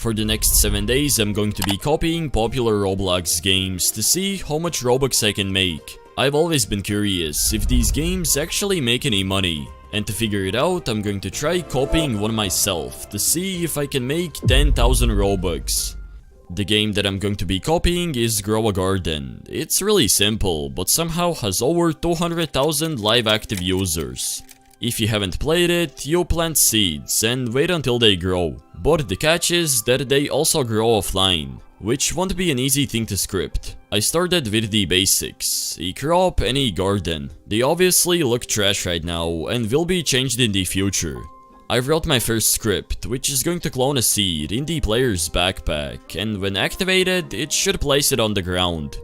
For the next 7 days, I'm going to be copying popular Roblox games to see how much Robux I can make. I've always been curious if these games actually make any money, and to figure it out, I'm going to try copying one myself to see if I can make 10,000 Robux. The game that I'm going to be copying is Grow a Garden. It's really simple, but somehow has over 200,000 live active users. If you haven't played it, you plant seeds and wait until they grow. But the catch is that they also grow offline, which won't be an easy thing to script. I started with the basics, a crop and a garden. They obviously look trash right now and will be changed in the future. I wrote my first script, which is going to clone a seed in the player's backpack, and when activated, it should place it on the ground.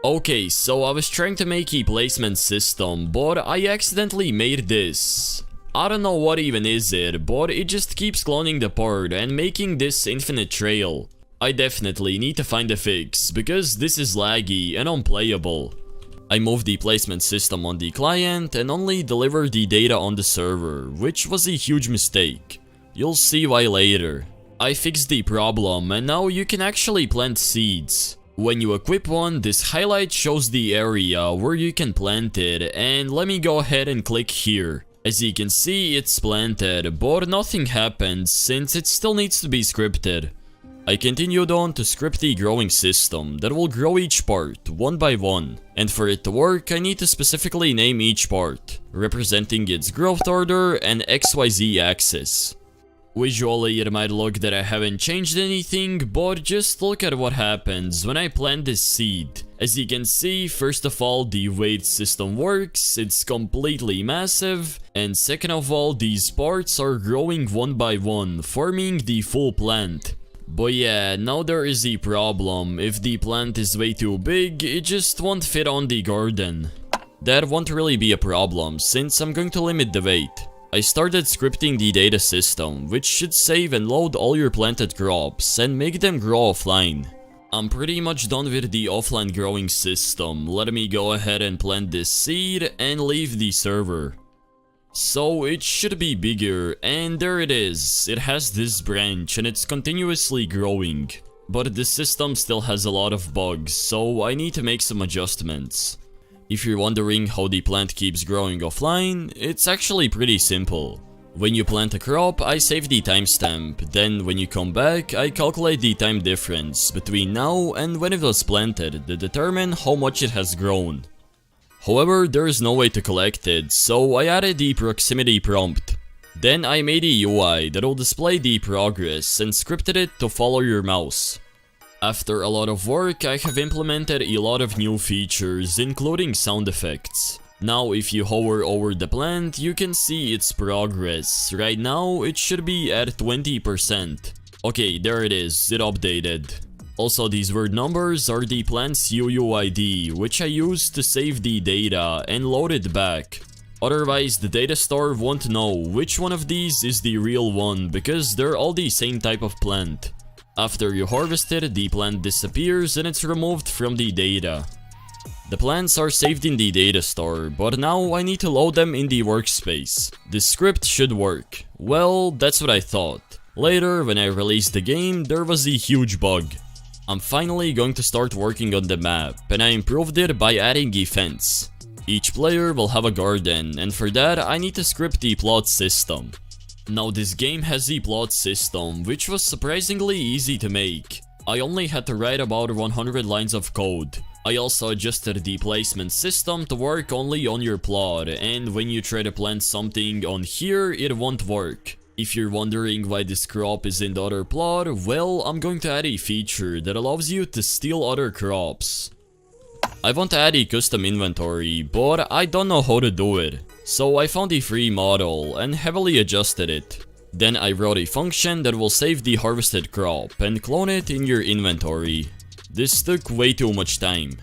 Okay, so I was trying to make a placement system, but I accidentally made this. I don't know what even is it, but it just keeps cloning the part and making this infinite trail. I definitely need to find a fix, because this is laggy and unplayable. I moved the placement system on the client and only delivered the data on the server, which was a huge mistake. You'll see why later. I fixed the problem and now you can actually plant seeds. When you equip one, this highlight shows the area where you can plant it, and let me go ahead and click here. As you can see, it's planted, but nothing happens since it still needs to be scripted. I continued on to script the growing system that will grow each part, one by one. And for it to work, I need to specifically name each part, representing its growth order and XYZ axis. Visually, it might look that I haven't changed anything, but just look at what happens when I plant this seed. As you can see, first of all, the weight system works, it's completely massive, and second of all, these parts are growing one by one, forming the full plant. But yeah, now there is a problem. If the plant is way too big, it just won't fit on the garden. That won't really be a problem, since I'm going to limit the weight. I started scripting the data system, which should save and load all your planted crops and make them grow offline. I'm pretty much done with the offline growing system. Let me go ahead and plant this seed and leave the server. So it should be bigger, and there it is. It has this branch and it's continuously growing. But the system still has a lot of bugs, so I need to make some adjustments. If you're wondering how the plant keeps growing offline, it's actually pretty simple. When you plant a crop, I save the timestamp, then when you come back, I calculate the time difference between now and when it was planted to determine how much it has grown. However, there is no way to collect it, so I added the proximity prompt. Then I made a UI that will display the progress and scripted it to follow your mouse. After a lot of work, I have implemented a lot of new features, including sound effects. Now, if you hover over the plant, you can see its progress. Right now, it should be at 20%. Okay, there it is, it updated. Also, these weird numbers are the plant's UUID, which I used to save the data and load it back. Otherwise, the data store won't know which one of these is the real one, because they're all the same type of plant. After you harvest it, the plant disappears and it's removed from the data. The plants are saved in the data store, but now I need to load them in the workspace. This script should work. Well, that's what I thought. Later, when I released the game, there was a huge bug. I'm finally going to start working on the map, and I improved it by adding a fence. Each player will have a garden, and for that I need to script the plot system. Now this game has a plot system, which was surprisingly easy to make. I only had to write about 100 lines of code. I also adjusted the placement system to work only on your plot, and when you try to plant something on here, it won't work. If you're wondering why this crop is in the other plot, well, I'm going to add a feature that allows you to steal other crops. I want to add a custom inventory, but I don't know how to do it. So I found a free model and heavily adjusted it. Then I wrote a function that will save the harvested crop and clone it in your inventory. This took way too much time.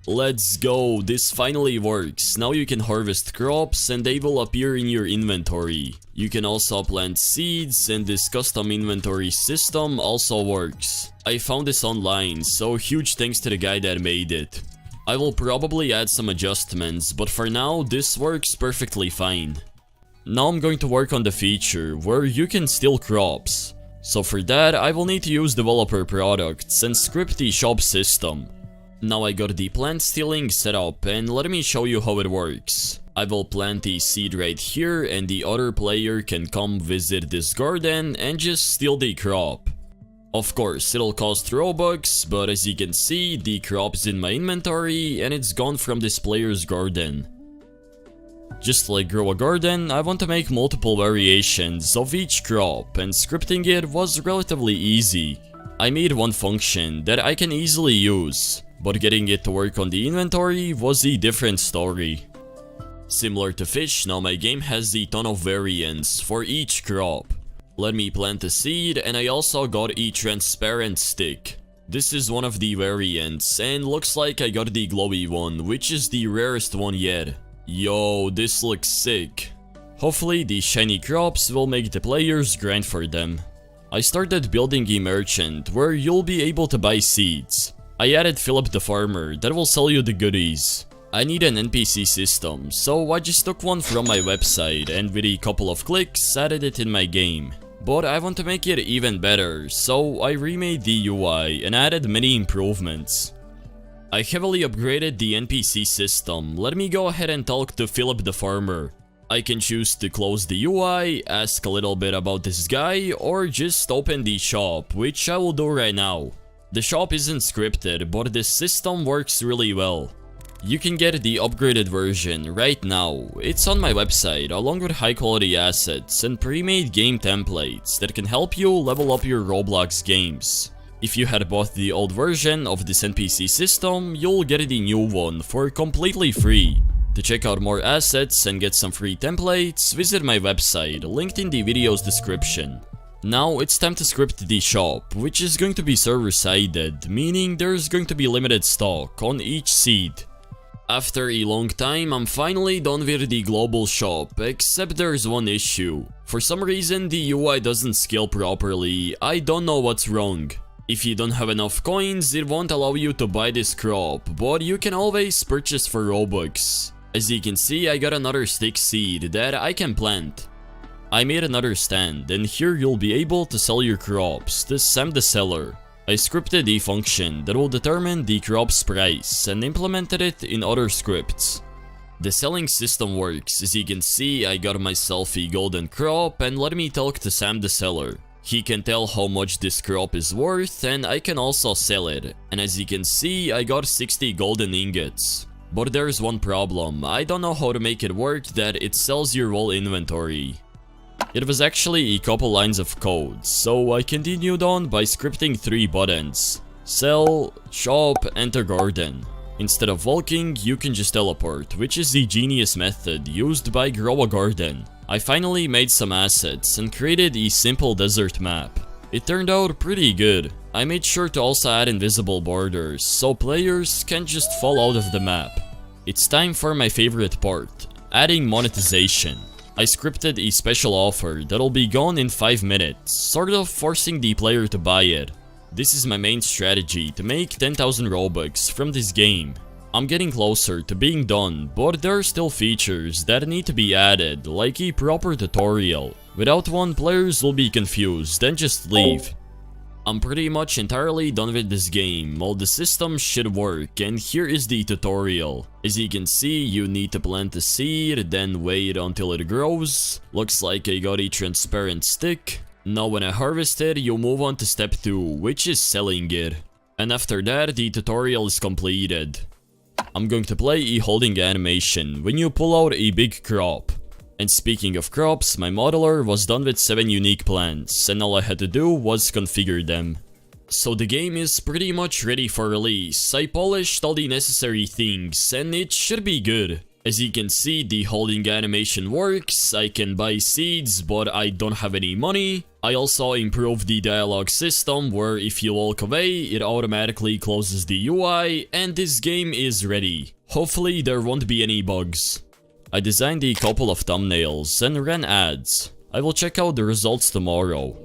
Let's go, this finally works. Now you can harvest crops and they will appear in your inventory. You can also plant seeds and this custom inventory system also works. I found this online, so huge thanks to the guy that made it. I will probably add some adjustments, but for now this works perfectly fine. Now I'm going to work on the feature where you can steal crops. So for that, I will need to use developer products and script the shop system. Now I got the plant stealing set up, and let me show you how it works. I will plant the seed right here, and the other player can come visit this garden and just steal the crop. Of course, it'll cost Robux, but as you can see, the crop is in my inventory and it's gone from this player's garden. Just like grow a garden, I want to make multiple variations of each crop, and scripting it was relatively easy. I made one function that I can easily use, but getting it to work on the inventory was a different story. Similar to fish, now my game has a ton of variants for each crop. Let me plant a seed, and I also got a transparent stick. This is one of the variants, and looks like I got the glowy one, which is the rarest one yet. Yo, this looks sick. Hopefully the shiny crops will make the players grind for them. I started building a merchant where you'll be able to buy seeds. I added Philip the farmer that will sell you the goodies. I need an NPC system, so I just took one from my website and with a couple of clicks added it in my game. But I want to make it even better, so I remade the UI and added many improvements. I heavily upgraded the NPC system. Let me go ahead and talk to Philip the farmer. I can choose to close the UI, ask a little bit about this guy, or just open the shop, which I will do right now. The shop isn't scripted, but this system works really well. You can get the upgraded version right now. It's on my website along with high quality assets and pre-made game templates that can help you level up your Roblox games. If you had bought the old version of this NPC system, you'll get the new one for completely free. To check out more assets and get some free templates, visit my website, linked in the video's description. Now it's time to script the shop, which is going to be server-sided, meaning there's going to be limited stock on each seed. After a long time, I'm finally done with the global shop, except there's one issue. For some reason, the UI doesn't scale properly. I don't know what's wrong. If you don't have enough coins, it won't allow you to buy this crop, but you can always purchase for Robux. As you can see, I got another stick seed that I can plant. I made another stand, and here you'll be able to sell your crops to Sam the seller. I scripted a function that will determine the crop's price and implemented it in other scripts. The selling system works. As you can see, I got myself a golden crop, and let me talk to Sam the seller. He can tell how much this crop is worth, and I can also sell it. And as you can see, I got 60 golden ingots. But there's one problem. I don't know how to make it work that it sells your whole inventory. It was actually a couple lines of code, so I continued on by scripting 3 buttons: sell, shop, enter garden. Instead of walking, you can just teleport, which is the genius method used by Grow a Garden. I finally made some assets and created a simple desert map. It turned out pretty good. I made sure to also add invisible borders, so players can't just fall out of the map. It's time for my favorite part, adding monetization. I scripted a special offer that'll be gone in 5 minutes, sort of forcing the player to buy it. This is my main strategy to make 10,000 Robux from this game. I'm getting closer to being done, but there are still features that need to be added, like a proper tutorial. Without one, players will be confused and just leave. I'm pretty much entirely done with this game. All the systems should work, and here is the tutorial. As you can see, you need to plant a seed, then wait until it grows. Looks like I got a transparent stick. Now when I harvest it, you move on to step 2, which is selling it. And after that, the tutorial is completed. I'm going to play a holding animation when you pull out a big crop. And speaking of crops, my modeler was done with 7 unique plants, and all I had to do was configure them. So the game is pretty much ready for release. I polished all the necessary things, and it should be good. As you can see, the holding animation works. I can buy seeds, but I don't have any money. I also improved the dialogue system, where if you walk away, it automatically closes the UI, and this game is ready. Hopefully there won't be any bugs. I designed a couple of thumbnails and ran ads. I will check out the results tomorrow.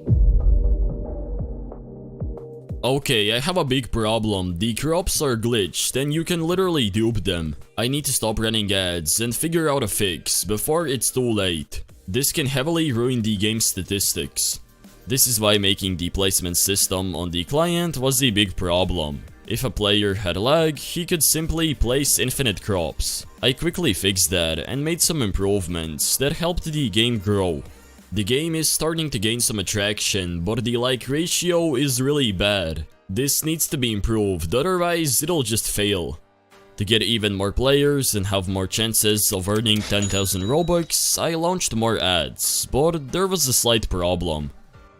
Okay, I have a big problem. The crops are glitched and you can literally dupe them. I need to stop running ads and figure out a fix before it's too late. This can heavily ruin the game's statistics. This is why making the placement system on the client was a big problem. If a player had lag, he could simply place infinite crops. I quickly fixed that and made some improvements that helped the game grow. The game is starting to gain some attraction, but the like ratio is really bad. This needs to be improved, otherwise it'll just fail. To get even more players and have more chances of earning 10,000 Robux, I launched more ads, but there was a slight problem.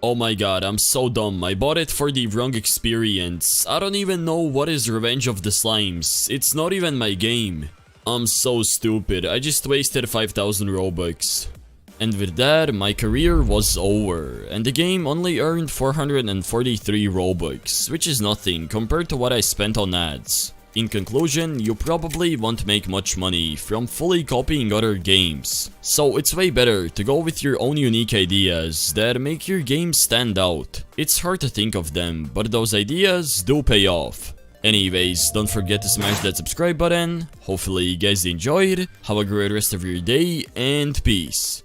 Oh my god, I'm so dumb, I bought it for the wrong experience. I don't even know what is Revenge of the Slimes, it's not even my game. I'm so stupid, I just wasted 5,000 Robux. And with that, my career was over, and the game only earned 443 Robux, which is nothing compared to what I spent on ads. In conclusion, you probably won't make much money from fully copying other games, so it's way better to go with your own unique ideas that make your game stand out. It's hard to think of them, but those ideas do pay off. Anyways, don't forget to smash that subscribe button, hopefully you guys enjoyed, have a great rest of your day, and peace.